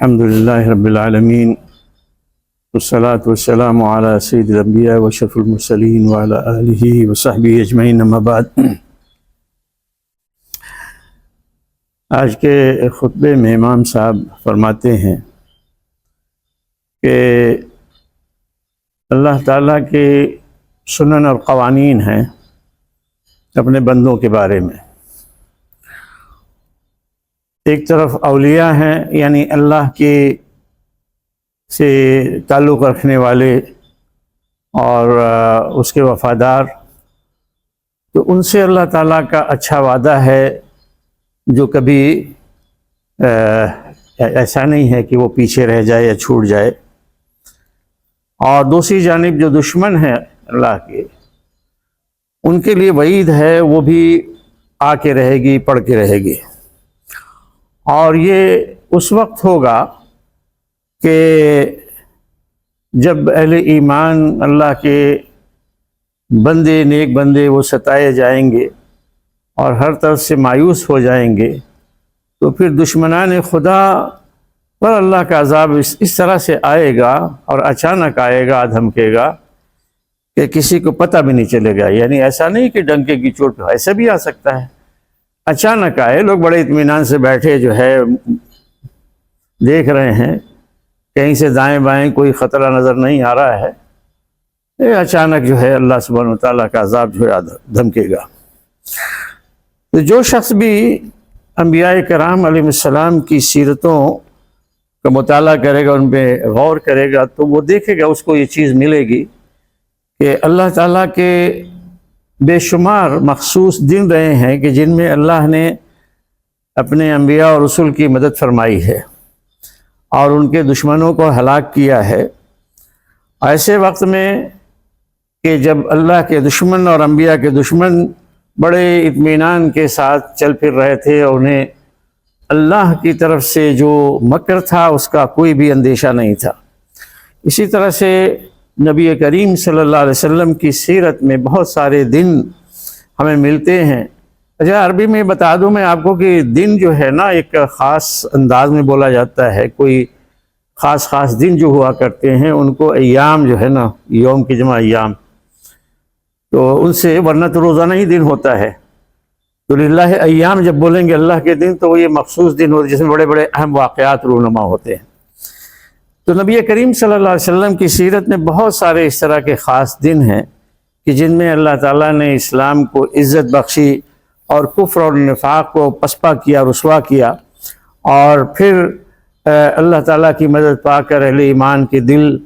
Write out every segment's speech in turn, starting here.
الحمد لله رب العالمين والصلاة والسلام على سيد الأنبياء وأشرف المرسلين وعلى آله وصحبه أجمعين أما بعد۔ آج کے خطبے میں امام صاحب فرماتے ہیں کہ اللہ تعالیٰ کے سنن اور قوانین ہیں اپنے بندوں کے بارے میں۔ ایک طرف اولیاء ہیں، یعنی اللہ کے سے تعلق رکھنے والے اور اس کے وفادار، تو ان سے اللہ تعالیٰ کا اچھا وعدہ ہے جو کبھی ایسا نہیں ہے کہ وہ پیچھے رہ جائے یا چھوٹ جائے۔ اور دوسری جانب جو دشمن ہیں اللہ کے، ان کے لیے وعید ہے، وہ بھی آ کے رہے گی، پڑھ کے رہے گی۔ اور یہ اس وقت ہوگا کہ جب اہل ایمان اللہ کے بندے، نیک بندے، وہ ستائے جائیں گے اور ہر طرف سے مایوس ہو جائیں گے، تو پھر دشمنان خدا پر اللہ کا عذاب اس طرح سے آئے گا اور اچانک آئے گا، دھمکے گا کہ کسی کو پتہ بھی نہیں چلے گا۔ یعنی ایسا نہیں کہ ڈنکے کی چوٹ پہ، ایسا بھی آ سکتا ہے، اچانک آئے، لوگ بڑے اطمینان سے بیٹھے جو ہے دیکھ رہے ہیں، کہیں سے دائیں بائیں کوئی خطرہ نظر نہیں آ رہا ہے، یہ اچانک جو ہے اللہ سبحانہ وتعالیٰ کا عذاب جو ہے دھمکے گا۔ تو جو شخص بھی انبیاء کرام علیہ السلام کی سیرتوں کا مطالعہ کرے گا، ان پہ غور کرے گا، تو وہ دیکھے گا، اس کو یہ چیز ملے گی کہ اللہ تعالیٰ کے بے شمار مخصوص دن رہے ہیں کہ جن میں اللہ نے اپنے انبیاء اور رسول کی مدد فرمائی ہے اور ان کے دشمنوں کو ہلاک کیا ہے۔ ایسے وقت میں کہ جب اللہ کے دشمن اور انبیاء کے دشمن بڑے اطمینان کے ساتھ چل پھر رہے تھے، اور انہیں اللہ کی طرف سے جو مکر تھا اس کا کوئی بھی اندیشہ نہیں تھا۔ اسی طرح سے نبی کریم صلی اللہ علیہ وسلم کی سیرت میں بہت سارے دن ہمیں ملتے ہیں۔ اچھا، عربی میں بتا دوں میں آپ کو کہ دن جو ہے نا ایک خاص انداز میں بولا جاتا ہے، کوئی خاص دن جو ہوا کرتے ہیں ان کو ایام جو ہے نا، یوم کی جمع ایام، تو ان سے، ورنہ تو روزانہ ہی دن ہوتا ہے، تو للہ ایام جب بولیں گے اللہ کے دن تو وہ یہ مخصوص دن ہوتے ہیں جس میں بڑے بڑے اہم واقعات رونما ہوتے ہیں۔ تو نبی کریم صلی اللہ علیہ وسلم کی سیرت میں بہت سارے اس طرح کے خاص دن ہیں کہ جن میں اللہ تعالیٰ نے اسلام کو عزت بخشی اور کفر اور نفاق کو پسپا کیا، رسوا کیا، اور پھر اللہ تعالیٰ کی مدد پا کر اہل ایمان کے دل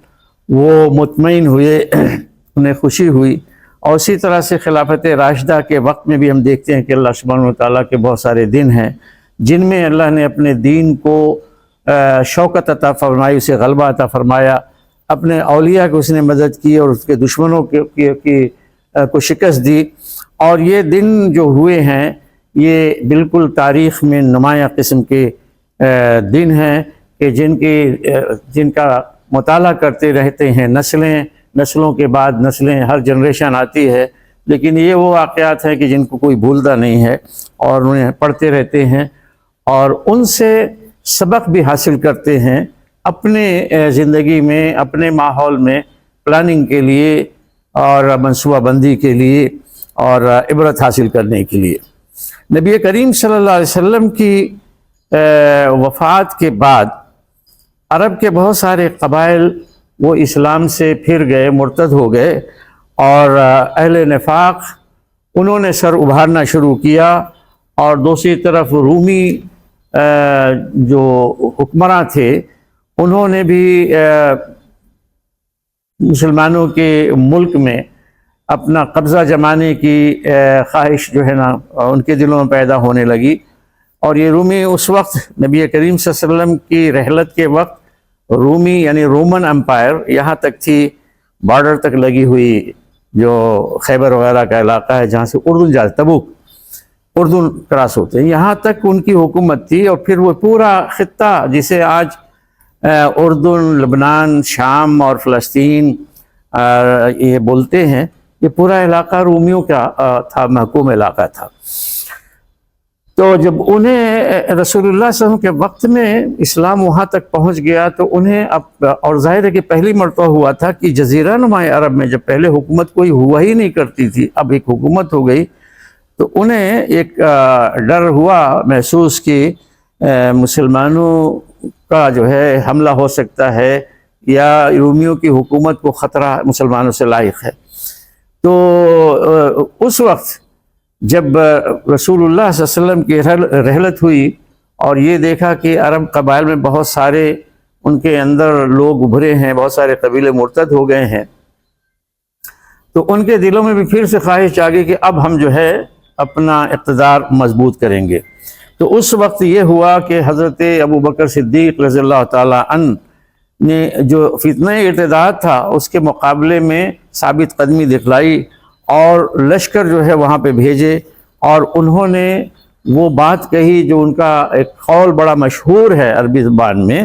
وہ مطمئن ہوئے، انہیں خوشی ہوئی۔ اور اسی طرح سے خلافت راشدہ کے وقت میں بھی ہم دیکھتے ہیں کہ اللہ سبحانہ وتعالیٰ کے بہت سارے دن ہیں جن میں اللہ نے اپنے دین کو شوکت عطا فرمائی، اسے غلبہ عطا فرمایا، اپنے اولیاء کو اس نے مدد کی اور اس کے دشمنوں کو شکست دی۔ اور یہ دن جو ہوئے ہیں یہ بالکل تاریخ میں نمایاں قسم کے دن ہیں کہ جن کا مطالعہ کرتے رہتے ہیں نسلوں کے بعد نسلیں، ہر جنریشن آتی ہے، لیکن یہ وہ واقعات ہیں کہ جن کو کوئی بھولتا نہیں ہے اور انہیں پڑھتے رہتے ہیں اور ان سے سبق بھی حاصل کرتے ہیں اپنے زندگی میں، اپنے ماحول میں پلاننگ کے لیے اور منصوبہ بندی کے لیے اور عبرت حاصل کرنے کے لیے۔ نبی کریم صلی اللہ علیہ وسلم کی وفات کے بعد عرب کے بہت سارے قبائل وہ اسلام سے پھر گئے، مرتد ہو گئے، اور اہل نفاق انہوں نے سر ابھارنا شروع کیا، اور دوسری طرف رومی جو حکمراں تھے انہوں نے بھی مسلمانوں کے ملک میں اپنا قبضہ جمانے کی خواہش جو ہے نا ان کے دلوں میں پیدا ہونے لگی۔ اور یہ رومی اس وقت نبی کریم صلی اللہ علیہ وسلم کی رحلت کے وقت رومی یعنی رومن امپائر یہاں تک تھی، بارڈر تک لگی ہوئی، جو خیبر وغیرہ کا علاقہ ہے جہاں سے اردن جاتے، تبوک اردن کراس ہوتے ہیں، یہاں تک ان کی حکومت تھی۔ اور پھر وہ پورا خطہ جسے آج اردن، لبنان، شام اور فلسطین یہ بولتے ہیں، یہ پورا علاقہ رومیوں کا تھا، محکوم علاقہ تھا۔ تو جب انہیں رسول اللہ صلی اللہ علیہ وسلم کے وقت میں اسلام وہاں تک پہنچ گیا تو انہیں اب، اور ظاہر ہے کہ پہلی مرتبہ ہوا تھا کہ جزیرہ نما عرب میں جب پہلے حکومت کوئی ہوا ہی نہیں کرتی تھی، اب ایک حکومت ہو گئی، تو انہیں ایک ڈر ہوا محسوس کہ مسلمانوں کا جو ہے حملہ ہو سکتا ہے یا رومیوں کی حکومت کو خطرہ مسلمانوں سے لاحق ہے۔ تو اس وقت جب رسول اللہ صلی اللہ علیہ وسلم کی رحلت ہوئی اور یہ دیکھا کہ عرب قبائل میں بہت سارے ان کے اندر لوگ ابھرے ہیں، بہت سارے قبیلے مرتد ہو گئے ہیں، تو ان کے دلوں میں بھی پھر سے خواہش آ گئی کہ اب ہم جو ہے اپنا اقتدار مضبوط کریں گے۔ تو اس وقت یہ ہوا کہ حضرت ابوبکر صدیق رضی اللہ تعالیٰ عنہ نے جو فتنہ ارتداد تھا اس کے مقابلے میں ثابت قدمی دکھلائی اور لشکر جو ہے وہاں پہ بھیجے، اور انہوں نے وہ بات کہی جو ان کا ایک قول بڑا مشہور ہے عربی زبان میں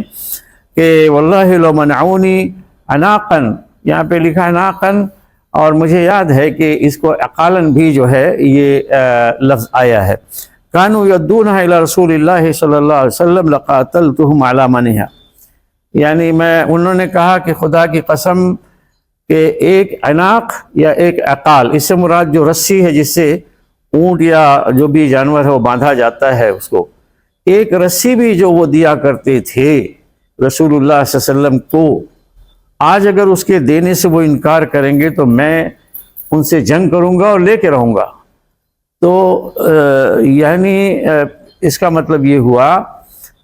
کہ واللہ لو منعونی عناقاً، یہاں پہ لکھا ہے عناقاً، اور مجھے یاد ہے کہ اس کو عقالاً بھی جو ہے یہ لفظ آیا ہے، کانوا یدونہا الی رسول اللہ صلی اللہ علیہ وسلم لقاتلتہم علی منہا، یعنی انہوں نے کہا کہ خدا کی قسم کہ ایک عناق یا ایک عقال، اس سے مراد جو رسی ہے جس سے اونٹ یا جو بھی جانور ہے وہ باندھا جاتا ہے اس کو، ایک رسی بھی جو وہ دیا کرتے تھے رسول اللہ صلی اللہ علیہ وسلم کو، آج اگر اس کے دینے سے وہ انکار کریں گے تو میں ان سے جنگ کروں گا اور لے کے رہوں گا۔ تو یعنی اس کا مطلب یہ ہوا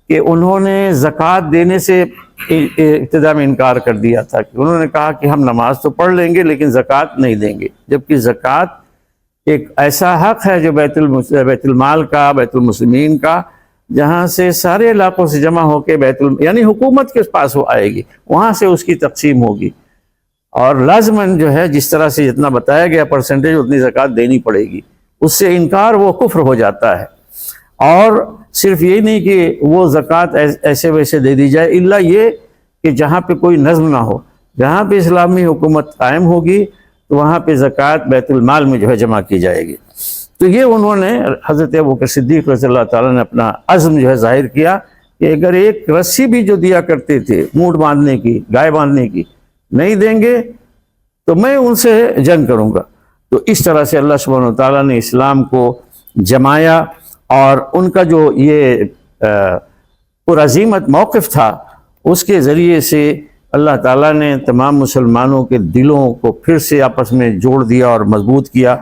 کہ انہوں نے زکوٰۃ دینے سے ابتدا میں انکار کر دیا تھا، کہ انہوں نے کہا کہ ہم نماز تو پڑھ لیں گے لیکن زکوٰۃ نہیں دیں گے، جبکہ زکوٰۃ ایک ایسا حق ہے جو بیت المال کا، بیت المسلمین کا، جہاں سے سارے علاقوں سے جمع ہو کے یعنی حکومت کے پاس وہ آئے گی، وہاں سے اس کی تقسیم ہوگی، اور لازماً جو ہے جس طرح سے جتنا بتایا گیا پرسنٹیج اتنی زکوٰۃ دینی پڑے گی، اس سے انکار وہ کفر ہو جاتا ہے۔ اور صرف یہ نہیں کہ وہ زکوٰۃ ایسے ویسے دے دی جائے، الا یہ کہ جہاں پہ کوئی نظم نہ ہو، جہاں پہ اسلامی حکومت قائم ہوگی تو وہاں پہ زکوٰۃ بیت المال میں جو ہے جمع کی جائے گی۔ تو یہ انہوں نے حضرت ابوبکر صدیق رضی اللہ تعالیٰ نے اپنا عزم جو ہے ظاہر کیا کہ اگر ایک رسی بھی جو دیا کرتے تھے اونٹ باندھنے کی، گائے باندھنے کی، نہیں دیں گے تو میں ان سے جنگ کروں گا۔ تو اس طرح سے اللہ سبحانہ وتعالیٰ نے اسلام کو جمایا، اور ان کا جو یہ پرعزیمت موقف تھا اس کے ذریعے سے اللہ تعالیٰ نے تمام مسلمانوں کے دلوں کو پھر سے آپس میں جوڑ دیا اور مضبوط کیا،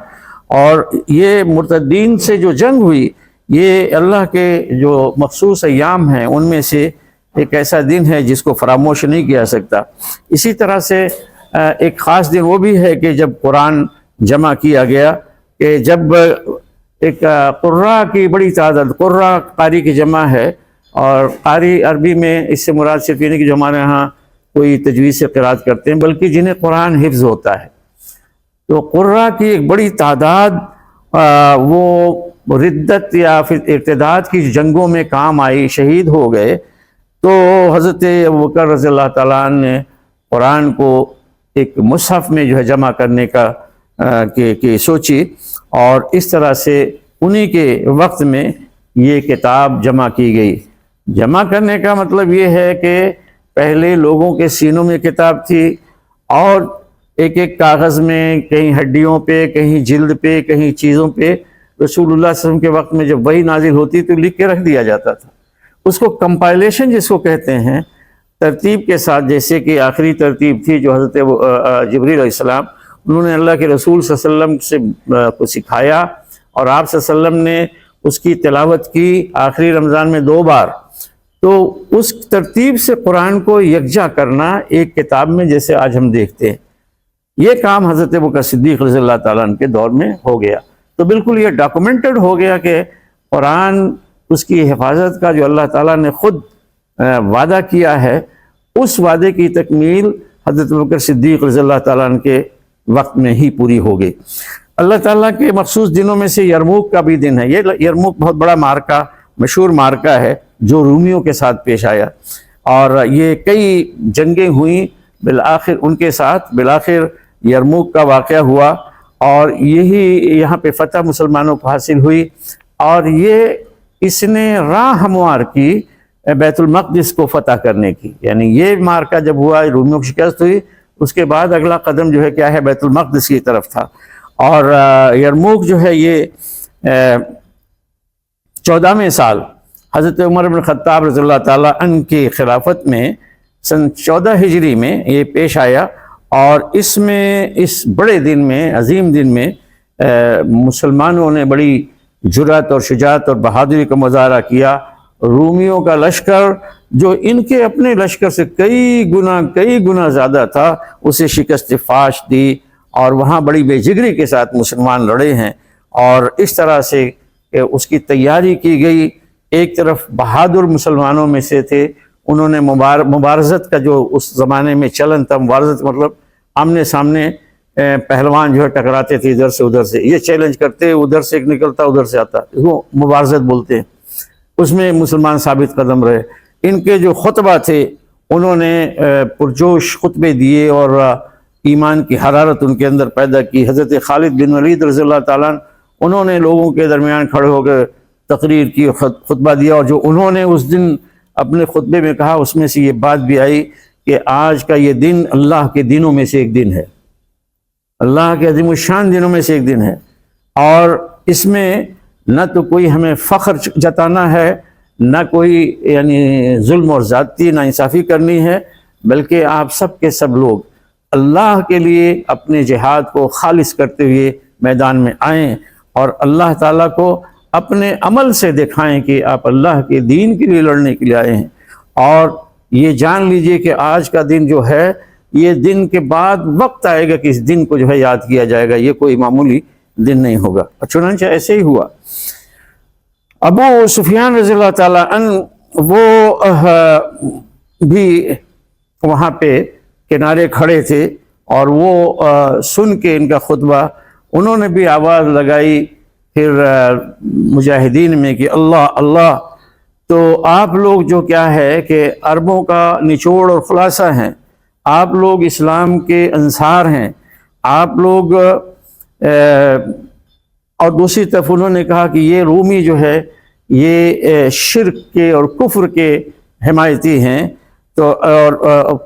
اور یہ مرتدین سے جو جنگ ہوئی یہ اللہ کے جو مخصوص ایام ہیں ان میں سے ایک ایسا دن ہے جس کو فراموش نہیں کیا سکتا۔ اسی طرح سے ایک خاص دن وہ بھی ہے کہ جب قرآن جمع کیا گیا، کہ جب ایک قراء کی بڑی تعداد، قراء قاری کی جمع ہے، اور قاری عربی میں اس سے مراد صرف یہ نہیں کہ جو ہمارے ہاں کوئی تجوید سے قرات کرتے ہیں، بلکہ جنہیں قرآن حفظ ہوتا ہے، تو قراء کی ایک بڑی تعداد وہ ردت یا پھر ارتداد کی جنگوں میں کام آئی، شہید ہو گئے۔ تو حضرت ابوبکر رضی اللہ تعالیٰ عنہ نے قرآن کو ایک مصحف میں جو ہے جمع کرنے کا کہ سوچی، اور اس طرح سے انہی کے وقت میں یہ کتاب جمع کی گئی۔ جمع کرنے کا مطلب یہ ہے کہ پہلے لوگوں کے سینوں میں کتاب تھی، اور ایک ایک کاغذ میں، کہیں ہڈیوں پہ، کہیں جلد پہ، کہیں چیزوں پہ، رسول اللہ صلی اللہ علیہ وسلم کے وقت میں جب وحی نازل ہوتی تو لکھ کے رکھ دیا جاتا تھا۔ اس کو کمپائلیشن جس کو کہتے ہیں، ترتیب کے ساتھ، جیسے کہ آخری ترتیب تھی جو حضرت جبریل علیہ السلام انہوں نے اللہ کے رسول صلی اللہ علیہ وسلم سے کو سکھایا، اور آپ صلی اللہ علیہ وسلم نے اس کی تلاوت کی آخری رمضان میں 2 بار۔ تو اس ترتیب سے قرآن کو یکجا کرنا ایک کتاب میں جیسے آج ہم دیکھتے ہیں، یہ کام حضرت ابوبکر صدیق رضی اللہ تعالیٰ عنہ کے دور میں ہو گیا۔ تو بالکل یہ ڈاکومنٹڈ ہو گیا کہ قرآن، اس کی حفاظت کا جو اللہ تعالیٰ نے خود وعدہ کیا ہے، اس وعدے کی تکمیل حضرت ابوبکر صدیق رضی اللہ تعالیٰ عنہ کے وقت میں ہی پوری ہو گئی۔ اللہ تعالیٰ کے مخصوص دنوں میں سے یرموک کا بھی دن ہے۔ یہ یرموک بہت بڑا مارکہ، مشہور مارکہ ہے جو رومیوں کے ساتھ پیش آیا، اور یہ کئی جنگیں ہوئیں بالآخر ان کے ساتھ، بالآخر یرموک کا واقعہ ہوا، اور یہی یہاں پہ فتح مسلمانوں کو حاصل ہوئی، اور یہ اس نے راہ ہموار کی بیت المقدس کو فتح کرنے کی، یعنی یہ مارکہ جب ہوا، رومیوں کی شکست ہوئی، اس کے بعد اگلا قدم جو ہے کیا ہے، بیت المقدس کی طرف تھا۔ اور یرموک جو ہے یہ 14ویں سال حضرت عمر بن خطاب رضی اللہ تعالیٰ عنہ کی خلافت میں سن 14 ہجری میں یہ پیش آیا، اور اس میں، اس بڑے دن میں، عظیم دن میں مسلمانوں نے بڑی جرأت اور شجاعت اور بہادری کا مظاہرہ کیا۔ رومیوں کا لشکر جو ان کے اپنے لشکر سے کئی گنا زیادہ تھا، اسے شکست فاش دی، اور وہاں بڑی بے جگری کے ساتھ مسلمان لڑے ہیں، اور اس طرح سے اس کی تیاری کی گئی۔ ایک طرف بہادر مسلمانوں میں سے تھے، انہوں نے مبارزت کا جو اس زمانے میں چلن تھا، مبارزت مطلب آمنے سامنے پہلوان جو ہے ٹکراتے تھے ادھر سے ادھر سے، یہ چیلنج کرتے، ادھر سے ایک نکلتا ادھر سے آتا، وہ مبارزت بولتے ہیں، اس میں مسلمان ثابت قدم رہے۔ ان کے جو خطبہ تھے، انہوں نے پرجوش خطبے دیے اور ایمان کی حرارت ان کے اندر پیدا کی۔ حضرت خالد بن ولید رضی اللہ تعالیٰ عنہ، انہوں نے لوگوں کے درمیان کھڑے ہو کے تقریر کی، خطبہ دیا، اور جو انہوں نے اس دن اپنے خطبے میں کہا، اس میں سے یہ بات بھی آئی کہ آج کا یہ دن اللہ کے دنوں میں سے ایک دن ہے، اللہ کے عظیم الشان دنوں میں سے ایک دن ہے، اور اس میں نہ تو کوئی ہمیں فخر جتانا ہے، نہ کوئی یعنی ظلم اور زیادتی ناانصافی کرنی ہے، بلکہ آپ سب کے سب لوگ اللہ کے لیے اپنے جہاد کو خالص کرتے ہوئے میدان میں آئیں، اور اللہ تعالیٰ کو اپنے عمل سے دکھائیں کہ آپ اللہ کے دین کے لیے لڑنے کے لیے آئے ہیں۔ اور یہ جان لیجئے کہ آج کا دن جو ہے، یہ دن کے بعد وقت آئے گا کہ اس دن کو جو ہے یاد کیا جائے گا، یہ کوئی معمولی دن نہیں ہوگا۔ چنانچہ ایسے ہی ہوا۔ ابو سفیان رضی اللہ تعالیٰ عنہ وہ بھی وہاں پہ کنارے کھڑے تھے، اور وہ سن کے ان کا خطبہ انہوں نے بھی آواز لگائی پھر مجاہدین میں کہ اللہ اللہ۔ تو آپ لوگ جو کیا ہے کہ عربوں کا نچوڑ اور خلاصہ ہیں، آپ لوگ اسلام کے انصار ہیں، آپ لوگ اور دوسری طرف انہوں نے کہا کہ یہ رومی جو ہے یہ شرک کے اور کفر کے حمایتی ہیں۔ تو اور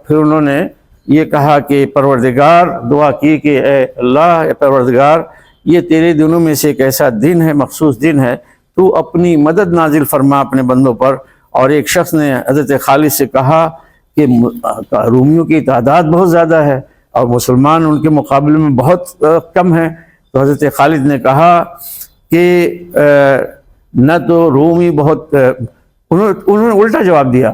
پھر انہوں نے یہ کہا کہ پروردگار، دعا کی کہ اے اللہ، اے پروردگار، یہ تیرے دنوں میں سے ایک ایسا دن ہے، مخصوص دن ہے، تو اپنی مدد نازل فرما اپنے بندوں پر۔ اور ایک شخص نے حضرت خالد سے کہا کہ رومیوں کی تعداد بہت زیادہ ہے اور مسلمان ان کے مقابلے میں بہت کم ہیں۔ تو حضرت خالد نے کہا کہ نہ تو رومی بہت، انہوں نے الٹا جواب دیا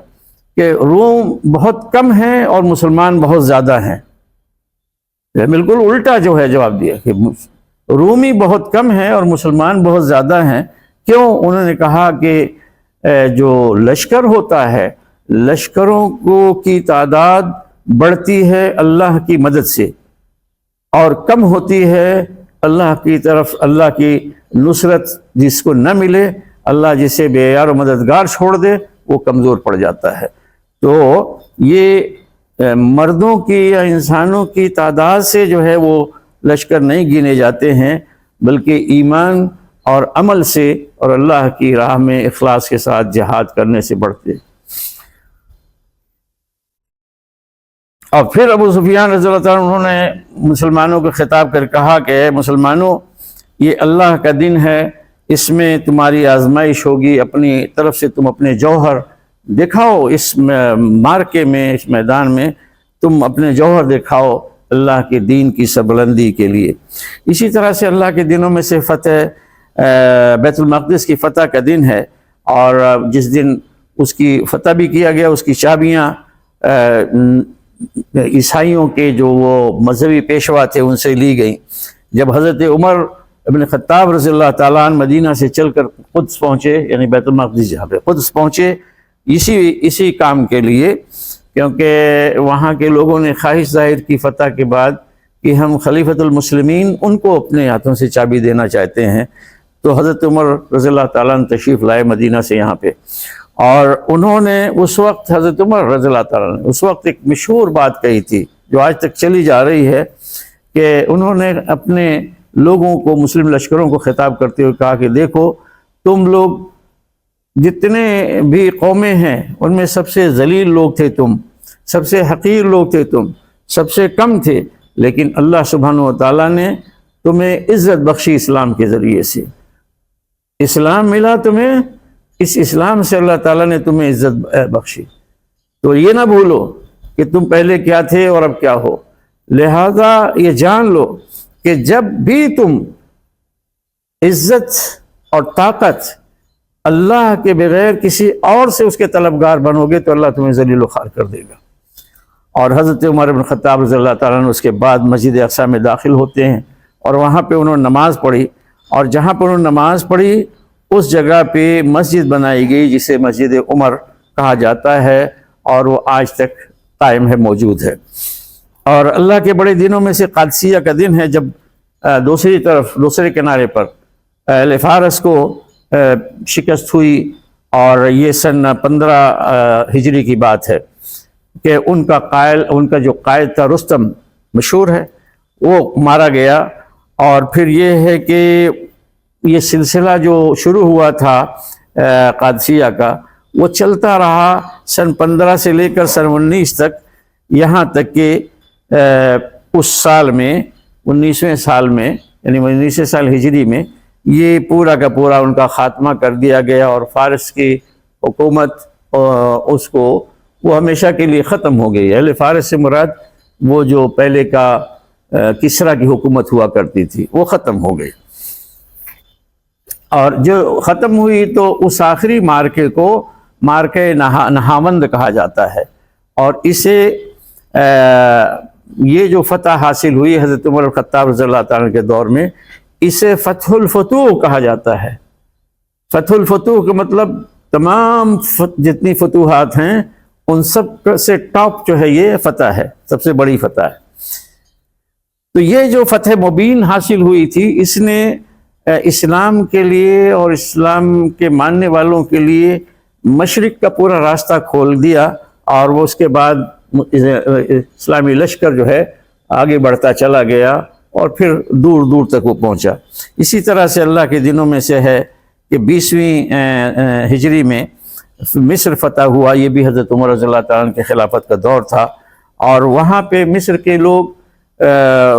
کہ روم بہت کم ہیں اور مسلمان بہت زیادہ ہیں۔ بالکل الٹا جو ہے جواب دیا کہ رومی بہت کم ہیں اور مسلمان بہت زیادہ ہیں۔ کیوں؟ انہوں نے کہا کہ جو لشکر ہوتا ہے، لشکروں کی تعداد بڑھتی ہے اللہ کی مدد سے، اور کم ہوتی ہے اللہ کی طرف، اللہ کی نصرت جس کو نہ ملے، اللہ جسے بے یار و مددگار چھوڑ دے وہ کمزور پڑ جاتا ہے۔ تو یہ مردوں کی یا انسانوں کی تعداد سے جو ہے وہ لشکر نہیں گنے جاتے ہیں، بلکہ ایمان اور عمل سے اور اللہ کی راہ میں اخلاص کے ساتھ جہاد کرنے سے بڑھتے۔ اور پھر ابو سفیان رضی اللہ تعالیٰ انہوں نے مسلمانوں کو خطاب کر کہا کہ اے مسلمانوں، یہ اللہ کا دن ہے، اس میں تمہاری آزمائش ہوگی، اپنی طرف سے تم اپنے جوہر دکھاؤ، اس مارکے میں، اس میدان میں تم اپنے جوہر دکھاؤ اللہ کے دین کی سربلندی کے لیے۔ اسی طرح سے اللہ کے دنوں میں سے فتح بیت المقدس کی فتح کا دن ہے، اور جس دن اس کی فتح بھی کیا گیا، اس کی چابیاں عیسائیوں کے جو وہ مذہبی پیشوا تھے ان سے لی گئیں۔ جب حضرت عمر ابن خطاب رضی اللہ تعالیٰ عنہ مدینہ سے چل کر قدس پہنچے، یعنی بیت المقدس جہاں پہ قدس پہنچے، اسی کام کے لیے، کیونکہ وہاں کے لوگوں نے خواہش ظاہر کی فتح کے بعد کہ ہم خلیفۃ المسلمین ان کو اپنے ہاتھوں سے چابی دینا چاہتے ہیں۔ تو حضرت عمر رضی اللہ تعالیٰ عنہ تشریف لائے مدینہ سے یہاں پہ، اور انہوں نے اس وقت، حضرت عمر رضی اللہ تعالیٰ نے اس وقت ایک مشہور بات کہی تھی جو آج تک چلی جا رہی ہے، کہ انہوں نے اپنے لوگوں کو، مسلم لشکروں کو خطاب کرتے ہوئے کہا کہ دیکھو، تم لوگ جتنے بھی قومیں ہیں ان میں سب سے ذلیل لوگ تھے تم، سب سے حقیر لوگ تھے تم، سب سے کم تھے، لیکن اللہ سبحانہ و تعالیٰ نے تمہیں عزت بخشی اسلام کے ذریعے سے۔ اسلام ملا تمہیں، اس اسلام سے اللہ تعالیٰ نے تمہیں عزت بخشی۔ تو یہ نہ بھولو کہ تم پہلے کیا تھے اور اب کیا ہو، لہذا یہ جان لو کہ جب بھی تم عزت اور طاقت اللہ کے بغیر کسی اور سے اس کے طلبگار بنو گے تو اللہ تمہیں ذلیل و خوار کر دے گا۔ اور حضرت عمر بن خطاب رضی اللہ تعالیٰ عنہ اس کے بعد مسجد اقصیٰ میں داخل ہوتے ہیں، اور وہاں پہ انہوں نے نماز پڑھی، اور جہاں پہ انہوں نے نماز پڑھی اس جگہ پہ مسجد بنائی گئی جسے مسجد عمر کہا جاتا ہے، اور وہ آج تک قائم ہے، موجود ہے۔ اور اللہ کے بڑے دنوں میں سے قادسیہ کا دن ہے، جب دوسری طرف دوسرے کنارے پر اہل فارس کو شکست ہوئی، اور یہ سن 15 ہجری کی بات ہے کہ ان کا جو قائد تھا رستم مشہور ہے، وہ مارا گیا۔ اور پھر یہ ہے کہ یہ سلسلہ جو شروع ہوا تھا قادسیہ کا، وہ چلتا رہا سن 15 سے لے کر سن 19 تک، یہاں تک کہ اس سال میں 19ویں سال میں یعنی 19 سال ہجری میں یہ پورا کا پورا ان کا خاتمہ کر دیا گیا، اور فارس کی حکومت اس کو وہ ہمیشہ کے لیے ختم ہو گئی۔ اہل فارس سے مراد وہ جو پہلے کا کسریٰ کی حکومت ہوا کرتی تھی، وہ ختم ہو گئی۔ اور جو ختم ہوئی تو اس آخری مارکے کو مارکے نہاوند کہا جاتا ہے، اور اسے یہ جو فتح حاصل ہوئی حضرت عمر الخطاب رضی اللہ تعالیٰ کے دور میں، اسے فتح الفتوح کہا جاتا ہے۔ فتح الفتوح کا مطلب تمام جتنی فتوحات ہیں ان سب سے ٹاپ جو ہے یہ فتح ہے، سب سے بڑی فتح ہے۔ تو یہ جو فتح مبین حاصل ہوئی تھی، اس نے اسلام کے لیے اور اسلام کے ماننے والوں کے لیے مشرق کا پورا راستہ کھول دیا، اور وہ اس کے بعد اسلامی لشکر جو ہے آگے بڑھتا چلا گیا، اور پھر دور دور تک وہ پہنچا۔ اسی طرح سے اللہ کے دنوں میں سے ہے کہ 20ویں ہجری میں مصر فتح ہوا، یہ بھی حضرت عمر رضی اللہ تعالیٰ عنہ کے خلافت کا دور تھا، اور وہاں پہ مصر کے لوگ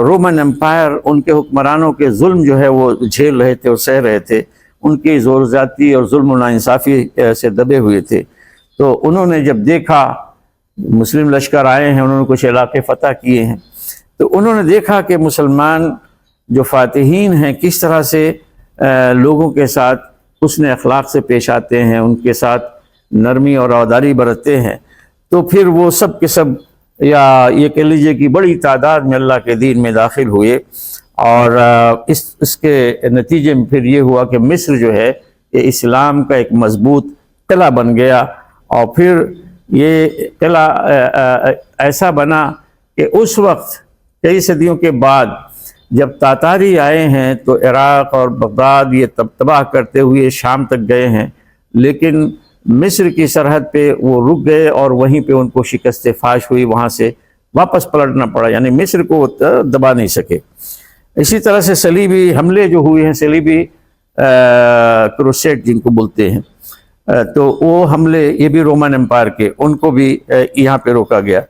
رومن امپائر، ان کے حکمرانوں کے ظلم جو ہے وہ جھیل رہے تھے اور سہ رہے تھے، ان کی زور زیادتی اور ظلم و ناانصافی سے دبے ہوئے تھے۔ تو انہوں نے جب دیکھا مسلم لشکر آئے ہیں، انہوں نے کچھ علاقے فتح کیے ہیں، تو انہوں نے دیکھا کہ مسلمان جو فاتحین ہیں کس طرح سے لوگوں کے ساتھ حسن اخلاق سے پیش آتے ہیں، ان کے ساتھ نرمی اور روداری برتتے ہیں، تو پھر وہ سب کے سب یا یہ کہہ لیجیے کہ بڑی تعداد میں اللہ کے دین میں داخل ہوئے، اور اس کے نتیجے میں پھر یہ ہوا کہ مصر جو ہے یہ اسلام کا ایک مضبوط قلعہ بن گیا، اور پھر یہ قلعہ ایسا بنا کہ اس وقت کئی صدیوں کے بعد جب تاتاری آئے ہیں تو عراق اور بغداد یہ تباہ کرتے ہوئے شام تک گئے ہیں، لیکن مصر کی سرحد پہ وہ رک گئے، اور وہیں پہ ان کو شکست فاش ہوئی، وہاں سے واپس پلٹنا پڑا، یعنی مصر کو دبا نہیں سکے۔ اسی طرح سے صلیبی حملے جو ہوئے ہیں، صلیبی کروسیڈ جن کو بولتے ہیں، تو وہ حملے یہ بھی رومن امپائر کے، ان کو بھی یہاں پہ روکا گیا۔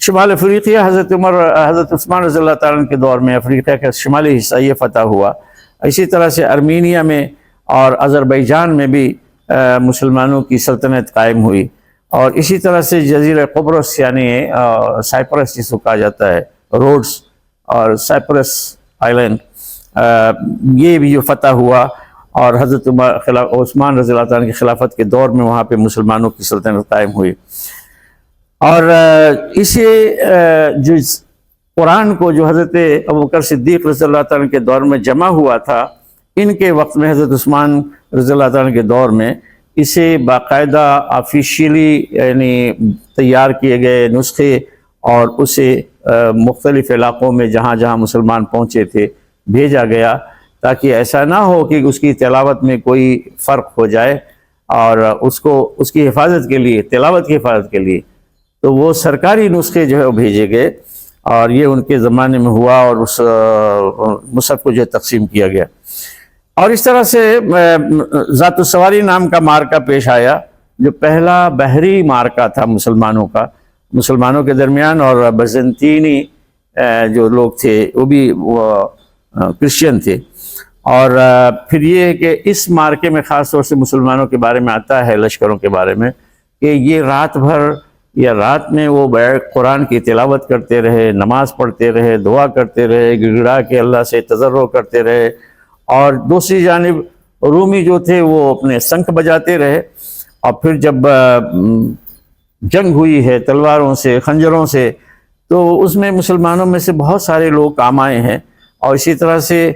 شمال افریقیہ حضرت عثمان رضی اللہ تعالیٰ کے دور میں افریقہ کا شمالی حصہ یہ فتح ہوا۔ اسی طرح سے ارمینیا میں اور آذربائیجان میں بھی مسلمانوں کی سلطنت قائم ہوئی، اور اسی طرح سے جزیرہ قبرص یعنی سائپرس جس کو کہا جاتا ہے، روڈس اور سائپرس آئلینڈ، یہ بھی جو فتح ہوا، اور حضرت عثمان رضی اللہ تعالیٰ کی خلافت کے دور میں وہاں پہ مسلمانوں کی سلطنت قائم ہوئی۔ اور اسے جو قرآن کو جو حضرت ابوبکر صدیق رضی اللہ تعالیٰ کے دور میں جمع ہوا تھا، ان کے وقت میں حضرت عثمان رضی اللہ تعالیٰ کے دور میں اسے باقاعدہ آفیشیلی یعنی تیار کیے گئے نسخے، اور اسے مختلف علاقوں میں جہاں جہاں مسلمان پہنچے تھے بھیجا گیا، تاکہ ایسا نہ ہو کہ اس کی تلاوت میں کوئی فرق ہو جائے، اور اس کی حفاظت کے لیے، تلاوت کی حفاظت کے لیے تو وہ سرکاری نسخے جو ہے وہ بھیجے گئے، اور یہ ان کے زمانے میں ہوا، اور اس مصحف کو جو ہے تقسیم کیا گیا۔ اور اس طرح سے ذات السواری نام کا مارکہ پیش آیا، جو پہلا بحری مارکہ تھا مسلمانوں کے درمیان، اور بزنطینی جو لوگ تھے وہ بھی کرسچن تھے۔ اور پھر یہ ہے کہ اس مارکے میں خاص طور سے مسلمانوں کے بارے میں آتا ہے، لشکروں کے بارے میں، کہ یہ رات بھر یا رات میں وہ بیٹھ قرآن کی تلاوت کرتے رہے، نماز پڑھتے رہے، دعا کرتے رہے، گڑ گڑا کے اللہ سے تضرع کرتے رہے، اور دوسری جانب رومی جو تھے وہ اپنے شنکھ بجاتے رہے۔ اور پھر جب جنگ ہوئی ہے تلواروں سے، خنجروں سے، تو اس میں مسلمانوں میں سے بہت سارے لوگ کام آئے ہیں، اور اسی طرح سے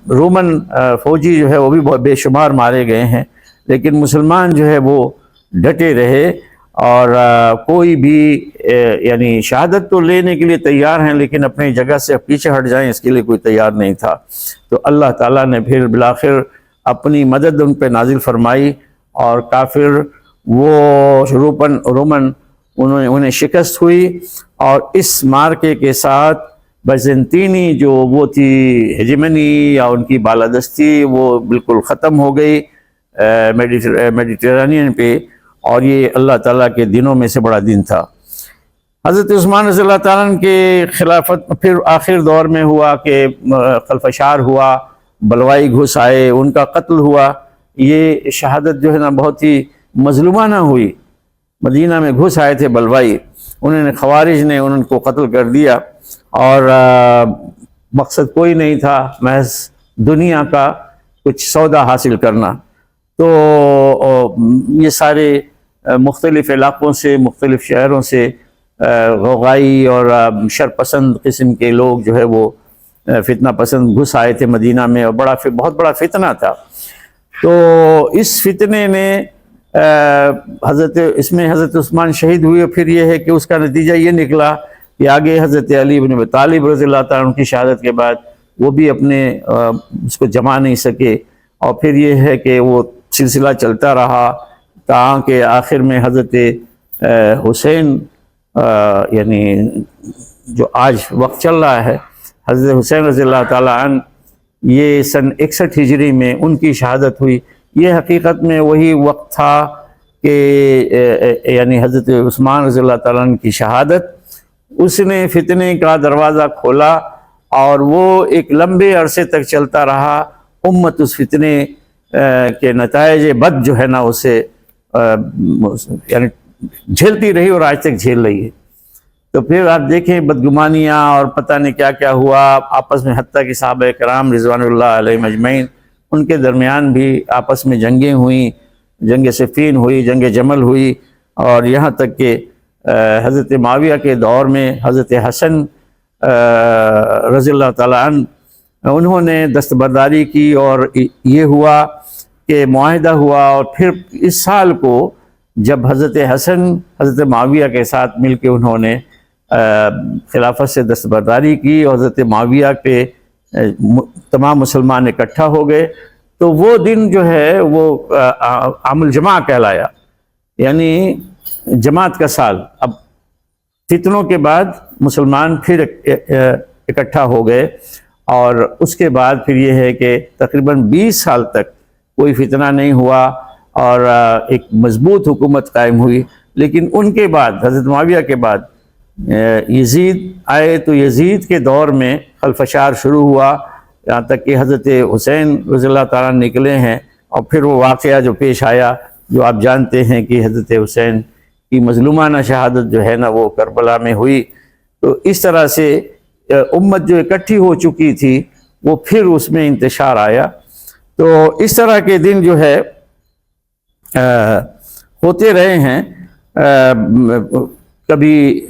رومن فوجی جو ہے وہ بھی بہت بے شمار مارے گئے ہیں، لیکن مسلمان جو ہے وہ ڈٹے رہے، اور کوئی بھی یعنی شہادت تو لینے کے لیے تیار ہیں، لیکن اپنی جگہ سے پیچھے ہٹ جائیں اس کے لیے کوئی تیار نہیں تھا۔ تو اللہ تعالیٰ نے پھر بالآخر اپنی مدد ان پہ نازل فرمائی، اور کافر وہ رومن انہیں شکست ہوئی، اور اس مارکے کے ساتھ بزنطینی جو وہ تھی ہیجمنی یا ان کی بالادستی، وہ بالکل ختم ہو گئی میڈیٹرینین پہ، اور یہ اللہ تعالیٰ کے دنوں میں سے بڑا دن تھا۔ حضرت عثمان رضی اللہ تعالیٰ عنہ کے خلافت پھر آخر دور میں ہوا کہ خلفشار ہوا، بلوائی گھس آئے، ان کا قتل ہوا۔ یہ شہادت جو ہے نا بہت ہی مظلومانہ ہوئی۔ مدینہ میں گھس آئے تھے بلوائی، خوارج نے ان کو قتل کر دیا، اور مقصد کوئی نہیں تھا، محض دنیا کا کچھ سودا حاصل کرنا۔ تو یہ سارے مختلف علاقوں سے، مختلف شہروں سے غوغائی اور شرپسند قسم کے لوگ جو ہے وہ فتنہ پسند گھس آئے تھے مدینہ میں، اور بہت بڑا فتنہ تھا۔ تو اس فتنے نے اس میں حضرت عثمان شہید ہوئے، اور پھر یہ ہے کہ اس کا نتیجہ یہ نکلا کہ آگے حضرت علی بن ابی طالب رضی اللہ تعالیٰ عنہ کی شہادت کے بعد وہ بھی اپنے اس کو جما نہیں سکے، اور پھر یہ ہے کہ وہ سلسلہ چلتا رہا تاکہ کہ آخر میں حضرت حسین یعنی جو آج وقت چل رہا ہے، حضرت حسین رضی اللہ تعالیٰ عنہ، یہ سن 61 ہجری میں ان کی شہادت ہوئی۔ یہ حقیقت میں وہی وقت تھا کہ یعنی حضرت عثمان رضی اللہ تعالیٰ عنہ کی شہادت، اس نے فتنے کا دروازہ کھولا، اور وہ ایک لمبے عرصے تک چلتا رہا۔ امت اس فتنے کے نتائج بد جو ہے نا اسے یعنی جھیلتی رہی، اور آج تک جھیل رہی ہے۔ تو پھر آپ دیکھیں بدگمانیاں اور پتہ نہیں کیا کیا ہوا آپس میں، حتیٰ کہ صحابہ کرام رضوان اللہ علیہم اجمعین ان کے درمیان بھی آپس میں جنگیں ہوئیں، جنگ صفین ہوئی، جنگ جمل ہوئی، اور یہاں تک کہ حضرت معاویہ کے دور میں حضرت حسن رضی اللہ تعالیٰ عنہ انہوں نے دستبرداری کی، اور یہ ہوا کہ معاہدہ ہوا، اور پھر اس سال کو جب حضرت حسن حضرت معاویہ کے ساتھ مل کے انہوں نے خلافت سے دستبرداری کی، اور حضرت معاویہ پہ تمام مسلمان اکٹھا ہو گئے، تو وہ دن جو ہے وہ عام الجماع کہلایا، یعنی جماعت کا سال۔ اب فتنوں کے بعد مسلمان پھر اکٹھا ہو گئے، اور اس کے بعد پھر یہ ہے کہ تقریباً 20 سال تک کوئی فتنہ نہیں ہوا، اور ایک مضبوط حکومت قائم ہوئی۔ لیکن ان کے بعد حضرت معاویہ کے بعد یزید آئے، تو یزید کے دور میں خلفشار شروع ہوا، یہاں تک کہ حضرت حسین رضی اللہ تعالیٰ نکلے ہیں، اور پھر وہ واقعہ جو پیش آیا جو آپ جانتے ہیں کہ حضرت حسین کی مظلومانہ شہادت جو ہے نا وہ کربلا میں ہوئی۔ تو اس طرح سے امت جو اکٹھی ہو چکی تھی وہ پھر اس میں انتشار آیا۔ تو اس طرح کے دن جو ہے ہوتے رہے ہیں، کبھی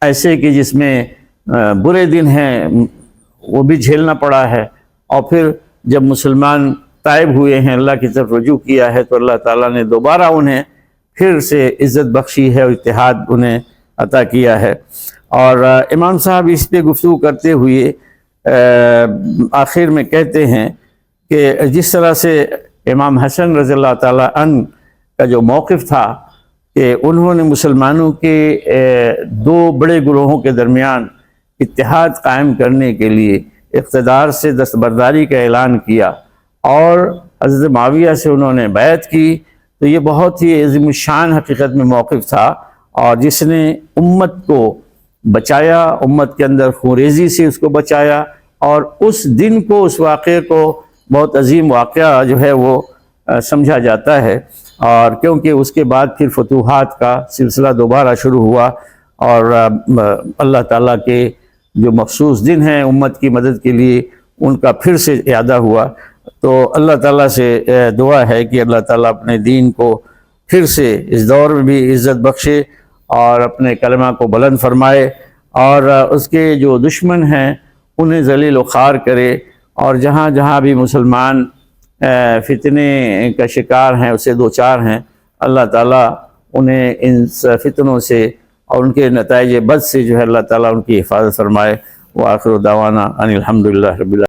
ایسے کہ جس میں برے دن ہیں وہ بھی جھیلنا پڑا ہے، اور پھر جب مسلمان تائب ہوئے ہیں، اللہ کی طرف رجوع کیا ہے، تو اللہ تعالیٰ نے دوبارہ انہیں پھر سے عزت بخشی ہے، اور اتحاد انہیں عطا کیا ہے۔ اور امام صاحب اس پہ گفتگو کرتے ہوئے آخر میں کہتے ہیں کہ جس طرح سے امام حسن رضی اللہ تعالیٰ عنہ کا جو موقف تھا کہ انہوں نے مسلمانوں کے دو بڑے گروہوں کے درمیان اتحاد قائم کرنے کے لیے اقتدار سے دستبرداری کا اعلان کیا اور حضرت معاویہ سے انہوں نے بیعت کی، تو یہ بہت ہی عظیم الشان حقیقت میں موقف تھا، اور جس نے امت کو بچایا، امت کے اندر خونریزی سے اس کو بچایا، اور اس دن کو، اس واقعے کو بہت عظیم واقعہ جو ہے وہ سمجھا جاتا ہے، اور کیونکہ اس کے بعد پھر فتوحات کا سلسلہ دوبارہ شروع ہوا، اور اللہ تعالیٰ کے جو مخصوص دن ہیں امت کی مدد کے لیے ان کا پھر سے اعادہ ہوا۔ تو اللہ تعالیٰ سے دعا ہے کہ اللہ تعالیٰ اپنے دین کو پھر سے اس دور میں بھی عزت بخشے اور اپنے کلمہ کو بلند فرمائے، اور اس کے جو دشمن ہیں انہیں ذلیل و خوار کرے، اور جہاں جہاں بھی مسلمان فتنے کا شکار ہیں، اسے دوچار ہیں، اللہ تعالیٰ انہیں ان فتنوں سے اور ان کے نتائج بد سے جو ہے اللہ تعالیٰ ان کی حفاظت فرمائے۔ وآخر دعوانا ان الحمدللہ رب العالمین۔